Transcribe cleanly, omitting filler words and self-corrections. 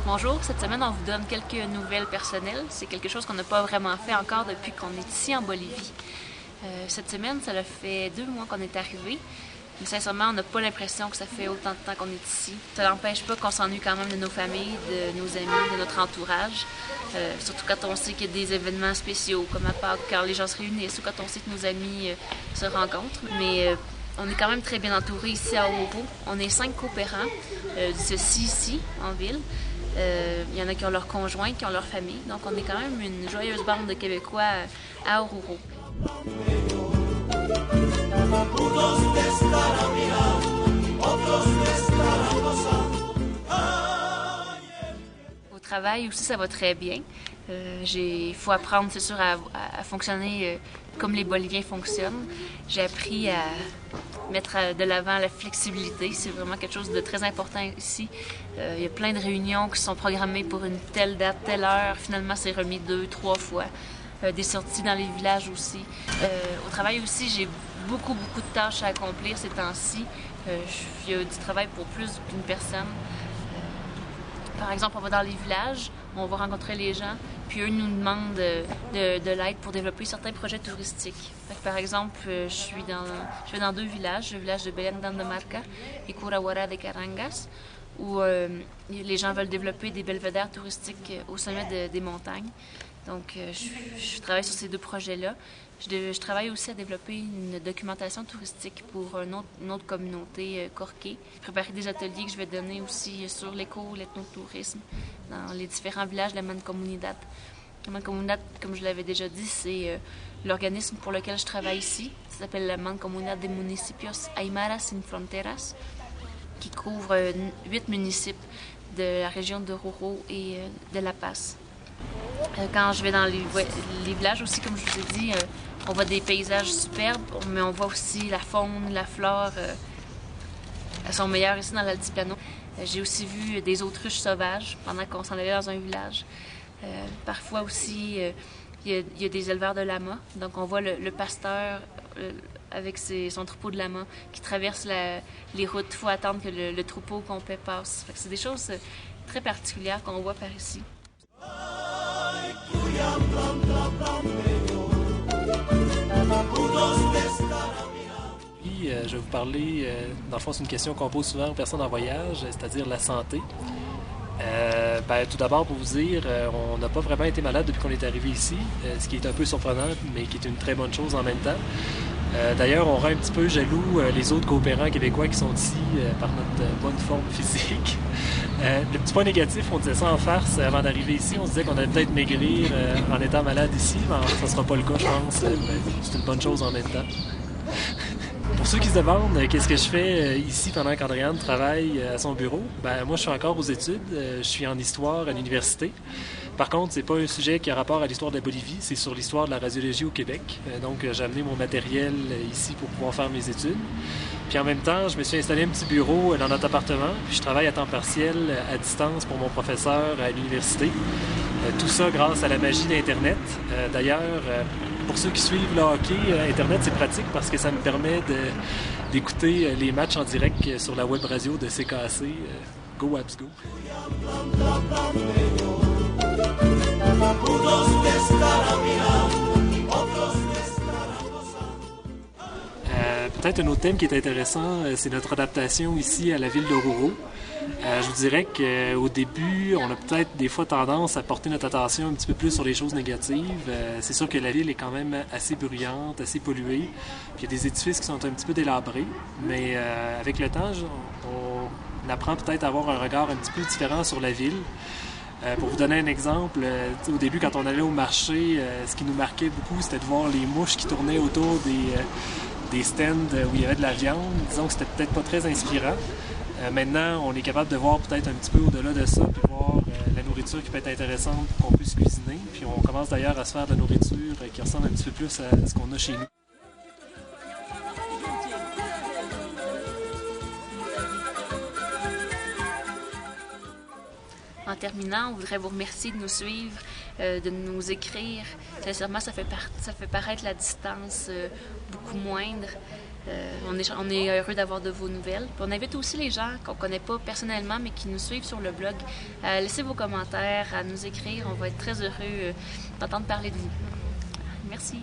Bonjour, cette semaine on vous donne quelques nouvelles personnelles. C'est quelque chose qu'on n'a pas vraiment fait encore depuis qu'on est ici en Bolivie. Cette semaine, ça fait 2 mois qu'on est arrivé. Mais sincèrement, on n'a pas l'impression que ça fait autant de temps qu'on est ici. Ça n'empêche pas qu'on s'ennuie quand même de nos familles, de nos amis, de notre entourage. Surtout quand on sait qu'il y a des événements spéciaux, comme à Pâques, quand les gens se réunissent ou quand on sait que nos amis se rencontrent. Mais on est quand même très bien entourés ici à Oruro. On est 5 coopérants de ceci ici, en ville. Il y en a qui ont leurs conjoints, qui ont leur famille. Donc on est quand même une joyeuse bande de Québécois à Oruro. Au travail aussi, ça va très bien. Il faut apprendre, c'est sûr, à fonctionner comme les Boliviens fonctionnent. J'ai appris à mettre de l'avant la flexibilité. C'est vraiment quelque chose de très important ici. Il y a plein de réunions qui sont programmées pour une telle date, telle heure. Finalement, c'est remis 2, 3 fois. Des sorties dans les villages aussi. Au travail aussi, j'ai beaucoup de tâches à accomplir ces temps-ci. Il y a du travail pour plus qu'une personne. Par exemple, on va dans les villages, on va rencontrer les gens, puis eux nous demandent de l'aide pour développer certains projets touristiques. Par exemple, je vais dans 2 villages, le village de Belén d'Andamarca et Curahuara de Carangas, où les gens veulent développer des belvédères touristiques au sommet des montagnes. Donc, je travaille sur ces 2 projets-là. Je travaille aussi à développer une documentation touristique pour une autre communauté, Corqué. Préparer des ateliers que je vais donner aussi sur l'ethnotourisme dans les différents villages de la Mancomunidad. La Mancomunidad, comme je l'avais déjà dit, c'est l'organisme pour lequel je travaille ici. Ça s'appelle la Mancomunidad de Municipios Aymara Sin Fronteras, qui couvre 8 municipes de la région de Oruro et de La Paz. Quand je vais dans les villages aussi, comme je vous ai dit, on voit des paysages superbes, mais on voit aussi la faune, la flore. Elles sont meilleures ici dans l'altiplano. J'ai aussi vu des autruches sauvages pendant qu'on s'en allait dans un village. Parfois aussi, il y a des éleveurs de lamas. Donc on voit le pasteur avec son troupeau de lamas qui traverse les routes. Il faut attendre que le troupeau complet passe. C'est des choses très particulières qu'on voit par ici. Je vais vous parler, dans le fond, c'est une question qu'on pose souvent aux personnes en voyage, c'est-à-dire la santé. Tout d'abord, pour vous dire, on n'a pas vraiment été malade depuis qu'on est arrivé ici, ce qui est un peu surprenant, mais qui est une très bonne chose en même temps. D'ailleurs, on rend un petit peu jaloux les autres coopérants québécois qui sont ici par notre bonne forme physique. Le petit point négatif, on disait ça en farce avant d'arriver ici, on se disait qu'on allait peut-être maigrir en étant malade ici, mais ça sera pas le cas, je pense. C'est une bonne chose en même temps. Pour ceux qui se demandent qu'est-ce que je fais ici pendant qu'Andréane travaille à son bureau, moi je suis encore aux études, je suis en histoire à l'université. Par contre, c'est pas un sujet qui a rapport à l'histoire de la Bolivie, c'est sur l'histoire de la radiologie au Québec. Donc j'ai amené mon matériel ici pour pouvoir faire mes études. Puis en même temps, je me suis installé un petit bureau dans notre appartement, puis je travaille à temps partiel à distance pour mon professeur à l'université. Tout ça grâce à la magie d'Internet. D'ailleurs, pour ceux qui suivent le hockey, Internet, c'est pratique parce que ça me permet d'écouter les matchs en direct sur la web radio de CKAC. Go Habs Go! Peut-être un autre thème qui est intéressant, c'est notre adaptation ici à la ville d'Oruro. Je vous dirais qu'au début, on a peut-être des fois tendance à porter notre attention un petit peu plus sur les choses négatives. C'est sûr que la ville est quand même assez bruyante, assez polluée. Puis il y a des édifices qui sont un petit peu délabrés, mais avec le temps, on apprend peut-être à avoir un regard un petit peu différent sur la ville. Pour vous donner un exemple, au début, quand on allait au marché, ce qui nous marquait beaucoup, c'était de voir les mouches qui tournaient autour des stands où il y avait de la viande. Disons que c'était peut-être pas très inspirant. Maintenant, on est capable de voir peut-être un petit peu au-delà de ça, puis voir la nourriture qui peut être intéressante pour qu'on puisse cuisiner. Puis on commence d'ailleurs à se faire de la nourriture qui ressemble un petit peu plus à ce qu'on a chez nous. En terminant, on voudrait vous remercier de nous suivre, de nous écrire. Sincèrement, ça fait paraître la distance beaucoup moindre. On est heureux d'avoir de vos nouvelles. Puis on invite aussi les gens qu'on ne connaît pas personnellement, mais qui nous suivent sur le blog, à laisser vos commentaires, à nous écrire. On va être très heureux d'entendre parler de vous. Merci.